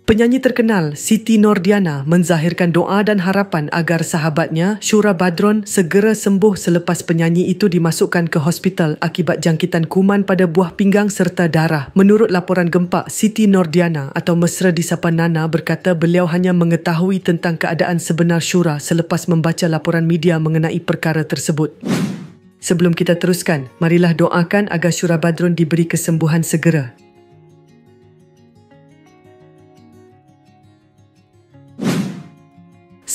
Penyanyi terkenal Siti Nordiana menzahirkan doa dan harapan agar sahabatnya Shura Badron segera sembuh selepas penyanyi itu dimasukkan ke hospital akibat jangkitan kuman pada buah pinggang serta darah. Menurut laporan gempak, Siti Nordiana atau mesra disapa Nana berkata beliau hanya mengetahui tentang keadaan sebenar Shura selepas membaca laporan media mengenai perkara tersebut. Sebelum kita teruskan, marilah doakan agar Shura Badron diberi kesembuhan segera.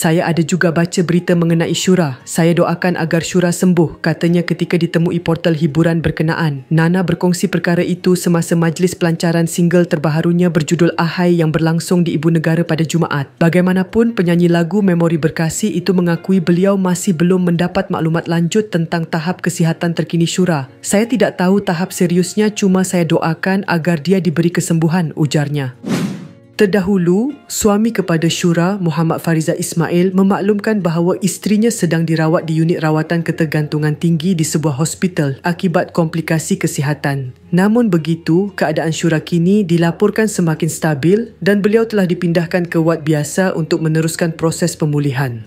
Saya ada juga baca berita mengenai Shura. Saya doakan agar Shura sembuh, katanya ketika ditemui portal hiburan berkenaan. Nana berkongsi perkara itu semasa majlis pelancaran single terbaharunya berjudul Ahai yang berlangsung di Ibu Negara pada Jumaat. Bagaimanapun, penyanyi lagu Memori Berkasih itu mengakui beliau masih belum mendapat maklumat lanjut tentang tahap kesihatan terkini Shura. Saya tidak tahu tahap seriusnya, cuma saya doakan agar dia diberi kesembuhan, ujarnya. Terdahulu, suami kepada Shura, Muhammad Fariza Ismail, memaklumkan bahawa isterinya sedang dirawat di unit rawatan ketergantungan tinggi di sebuah hospital akibat komplikasi kesihatan. Namun begitu, keadaan Shura kini dilaporkan semakin stabil dan beliau telah dipindahkan ke wad biasa untuk meneruskan proses pemulihan.